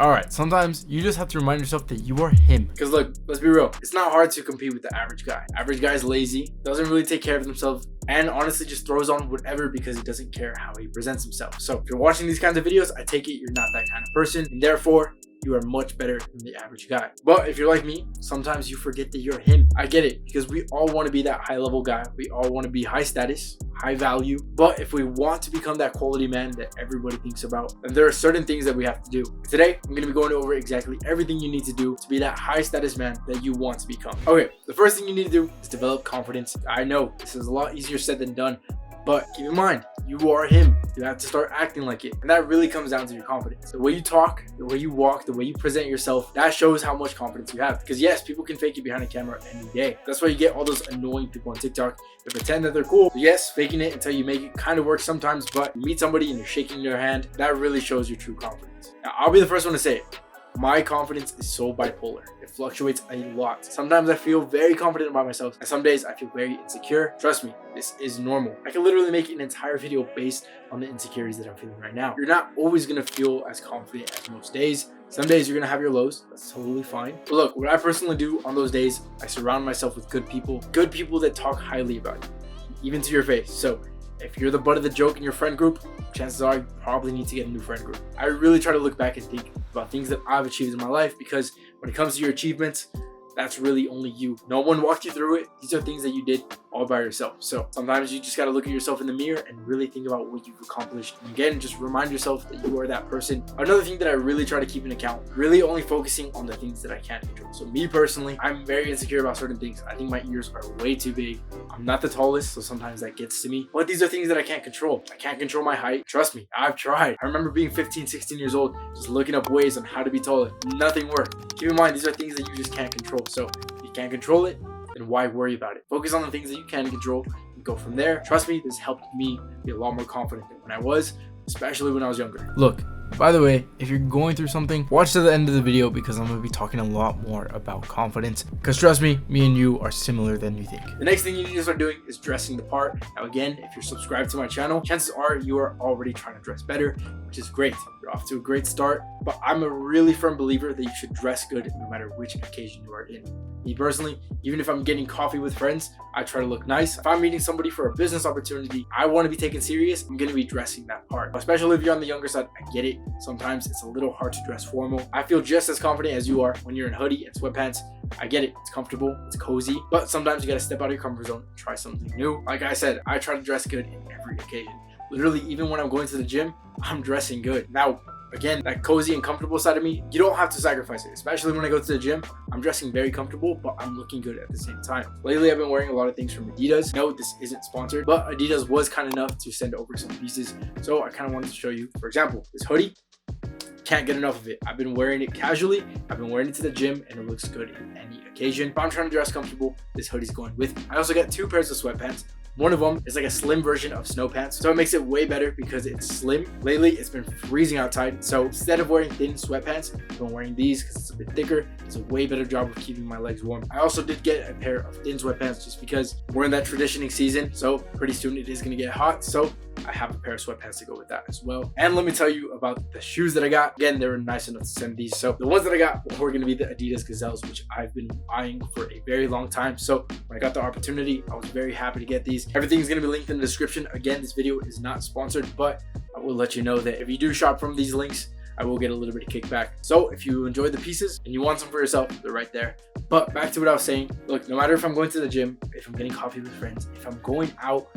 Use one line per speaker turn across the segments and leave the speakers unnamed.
All right, sometimes you just have to remind yourself that you are him. Because look, let's be real. It's not hard to compete with the average guy. Average guy is lazy, doesn't really take care of themselves, and honestly just throws on whatever because he doesn't care how he presents himself. So if you're watching these kinds of videos, I take it you're not that kind of person, and therefore you are much better than the average guy. But if you're like me, sometimes you forget that you're him. I get it, because we all want to be that high level guy. We all want to be high status, high value. But if we want to become that quality man that everybody thinks about, then there are certain things that we have to do. Today, I'm going to be going over exactly everything you need to do to be that high status man that you want to become. Okay, the first thing you need to do is develop confidence. I know this is a lot easier said than done, but keep in mind, you are him. You have to start acting like it. And that really comes down to your confidence. The way you talk, the way you walk, the way you present yourself, that shows how much confidence you have. Because yes, people can fake it behind a camera any day. That's why you get all those annoying people on TikTok that pretend that they're cool. So yes, faking it until you make it kind of works sometimes, but you meet somebody and you're shaking their hand, that really shows your true confidence. Now, I'll be the first one to say it. My confidence is so bipolar. It fluctuates a lot. Sometimes I feel very confident about myself, and some days I feel very insecure. Trust me, this is normal. I can literally make an entire video based on the insecurities that I'm feeling right now. You're not always gonna feel as confident as most days. Some days you're gonna have your lows. That's totally fine. But look, what I personally do on those days, I surround myself with good people that talk highly about you, even to your face. So if you're the butt of the joke in your friend group, chances are you probably need to get a new friend group. I really try to look back and think about things that I've achieved in my life, because when it comes to your achievements, that's really only you. No one walked you through it. These are things that you did all by yourself. So sometimes you just got to look at yourself in the mirror and really think about what you've accomplished. And again, just remind yourself that you are that person. Another thing that I really try to keep in account, really only focusing on the things that I can control. So me personally, I'm very insecure about certain things. I think my ears are way too big. I'm not the tallest, so sometimes that gets to me. But these are things that I can't control. I can't control my height. Trust me, I've tried. I remember being 15, 16 years old, just looking up ways on how to be taller. Nothing worked. Keep in mind, these are things that you just can't control. So if you can't control it, then why worry about it? Focus on the things that you can control and go from there. Trust me, this helped me be a lot more confident than when I was, especially when I was younger. Look, by the way, if you're going through something, watch to the end of the video, because I'm going to be talking a lot more about confidence. Because trust me and you are similar than you think. The next thing you need to start doing is dressing the part. Now again, if you're subscribed to my channel, chances are you are already trying to dress better, which is great. You're off to a great start, but I'm a really firm believer that you should dress good no matter which occasion you are in. Me personally, even if I'm getting coffee with friends, I try to look nice. If I'm meeting somebody for a business opportunity I want to be taken serious, I'm going to be dressing that part. Especially if you're on the younger side, I get it. Sometimes it's a little hard to dress formal. I feel just as confident as you are when you're in hoodie and sweatpants. I get it. It's comfortable. It's cozy. But sometimes you got to step out of your comfort zone and try something new. Like I said, I try to dress good in every occasion. Literally, even when I'm going to the gym, I'm dressing good. Now, again, that cozy and comfortable side of me, you don't have to sacrifice it. Especially when I go to the gym, I'm dressing very comfortable, but I'm looking good at the same time. Lately, I've been wearing a lot of things from Adidas. No, this isn't sponsored, but Adidas was kind enough to send over some pieces. So I kind of wanted to show you, for example, this hoodie. Can't get enough of it. I've been wearing it casually. I've been wearing it to the gym, and it looks good in any occasion. If I'm trying to dress comfortable, this hoodie's going with me. I also got 2 pairs of sweatpants. One of them is like a slim version of snow pants, so it makes it way better because it's slim. Lately, it's been freezing outside, so instead of wearing thin sweatpants, I've been wearing these because it's a bit thicker. It's a way better job of keeping my legs warm. I also did get a pair of thin sweatpants just because we're in that traditioning season, so pretty soon it is going to get hot, so I have a pair of sweatpants to go with that as well. And let me tell you about the shoes that I got. Again, they were nice enough to send these. So the ones that I got were going to be the Adidas Gazelles, which I've been eyeing for a very long time. So when I got the opportunity, I was very happy to get these. Everything's going to be linked in the description. Again, this video is not sponsored, but I will let you know that if you do shop from these links, I will get a little bit of kickback. So if you enjoyed the pieces and you want some for yourself, they're right there. But back to what I was saying. Look, no matter if I'm going to the gym, if I'm getting coffee with friends, if I'm going out,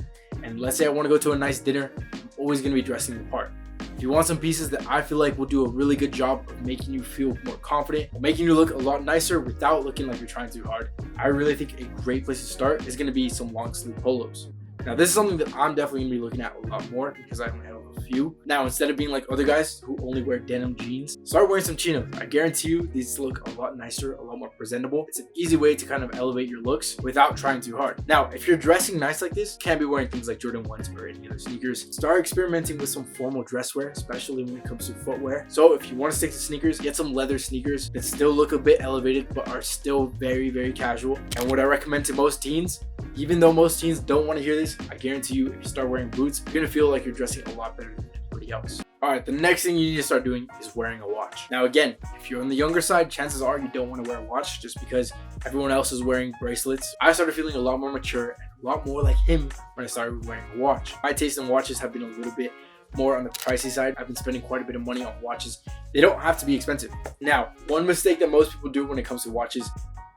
and let's say I want to go to a nice dinner, I'm always going to be dressing the part. If you want some pieces that I feel like will do a really good job of making you feel more confident, making you look a lot nicer without looking like you're trying too hard, I really think a great place to start is going to be some long sleeve polos. Now, this is something that I'm definitely going to be looking at a lot more because I only have a few. Now, instead of being like other guys who only wear denim jeans, start wearing some chinos. I guarantee you these look a lot nicer, a lot more presentable. It's an easy way to kind of elevate your looks without trying too hard. Now, if you're dressing nice like this, you can't be wearing things like Jordan 1s or any other sneakers. Start experimenting with some formal dress wear, especially when it comes to footwear. So if you want to stick to sneakers, get some leather sneakers that still look a bit elevated but are still very, very casual. And what I recommend to most teens, even though most teens don't want to hear this, I guarantee you if you start wearing boots, you're going to feel like you're dressing a lot better than anybody else. All right, the next thing you need to start doing is wearing a watch. Now, again, if you're on the younger side, chances are you don't want to wear a watch just because everyone else is wearing bracelets. I started feeling a lot more mature and a lot more like him when I started wearing a watch. My taste in watches have been a little bit more on the pricey side. I've been spending quite a bit of money on watches. They don't have to be expensive. Now, one mistake that most people do when it comes to watches,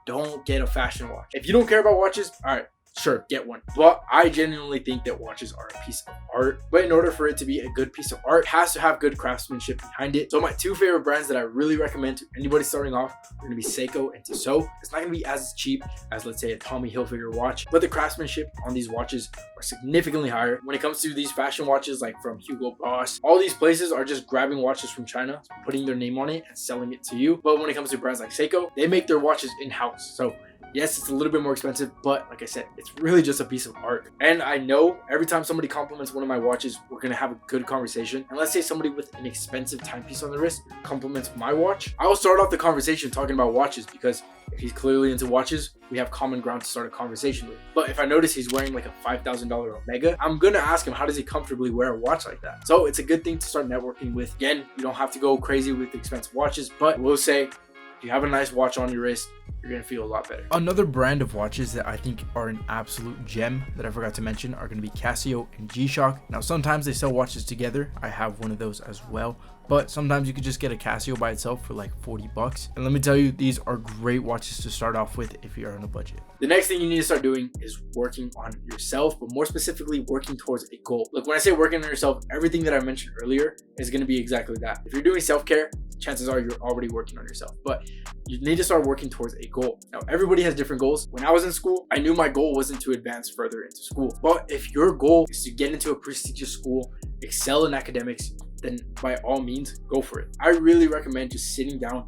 don't get a fashion watch. If you don't care about watches, all right, sure, get one. But I genuinely think that watches are a piece of art. But in order for it to be a good piece of art, it has to have good craftsmanship behind it. So my two favorite brands that I really recommend to anybody starting off are going to be Seiko and Tissot. It's not going to be as cheap as, let's say, a Tommy Hilfiger watch, but the craftsmanship on these watches are significantly higher. When it comes to these fashion watches, like from Hugo Boss, all these places are just grabbing watches from China, putting their name on it and selling it to you. But when it comes to brands like Seiko, they make their watches in-house. So yes, it's a little bit more expensive, but like I said, it's really just a piece of art. And I know every time somebody compliments one of my watches, we're gonna have a good conversation. And let's say somebody with an expensive timepiece on the wrist compliments my watch, I will start off the conversation talking about watches, because if he's clearly into watches, we have common ground to start a conversation with. But if I notice he's wearing like a $5,000 Omega, I'm gonna ask him, how does he comfortably wear a watch like that? So it's a good thing to start networking with. Again, you don't have to go crazy with expensive watches, but we'll say if you have a nice watch on your wrist, you're gonna feel a lot better. Another brand of watches that I think are an absolute gem that I forgot to mention are gonna be Casio and G-Shock. Now, sometimes they sell watches together. I have one of those as well. But sometimes you could just get a Casio by itself for like 40 bucks. And let me tell you, these are great watches to start off with if you're on a budget. The next thing you need to start doing is working on yourself, but more specifically working towards a goal. Look, when I say working on yourself, everything that I mentioned earlier is going to be exactly that. If you're doing self-care, chances are you're already working on yourself, but you need to start working towards a goal. Now, everybody has different goals. When I was in school, I knew my goal wasn't to advance further into school. But if your goal is to get into a prestigious school, excel in academics, then by all means, go for it. I really recommend just sitting down,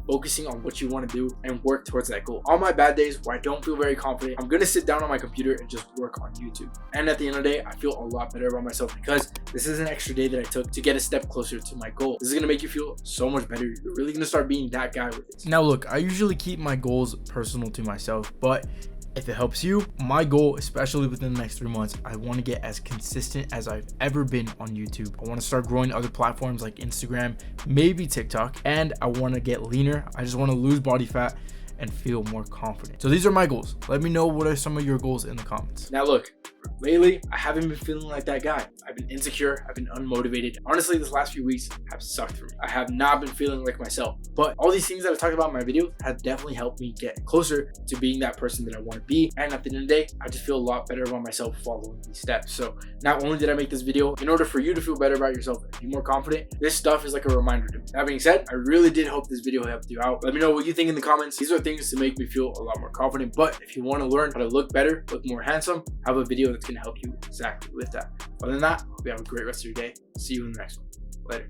focusing on what you want to do and work towards that goal. On my bad days where I don't feel very confident, I'm gonna sit down on my computer and just work on YouTube. And at the end of the day, I feel a lot better about myself because this is an extra day that I took to get a step closer to my goal. This is gonna make you feel so much better. You're really gonna start being that guy with this. Now look, I usually keep my goals personal to myself, but if it helps you, my goal, especially within the next 3 months, I want to get as consistent as I've ever been on YouTube. I want to start growing other platforms like Instagram, maybe TikTok, and I want to get leaner. I just want to lose body fat and feel more confident. So these are my goals. Let me know what are some of your goals in the comments. Now look, lately, I haven't been feeling like that guy. I've been insecure, I've been unmotivated. Honestly, this last few weeks have sucked for me. I have not been feeling like myself, but all these things that I talked about in my video have definitely helped me get closer to being that person that I want to be. And at the end of the day, I just feel a lot better about myself following these steps. So not only did I make this video, in order for you to feel better about yourself and be more confident, this stuff is like a reminder to me. That being said, I really did hope this video helped you out. Let me know what you think in the comments. These are things to make me feel a lot more confident, but if you want to learn how to look better, look more handsome, I have a video that's going to help you exactly with that. Other than that, hope you have a great rest of your day. See you in the next one. Later.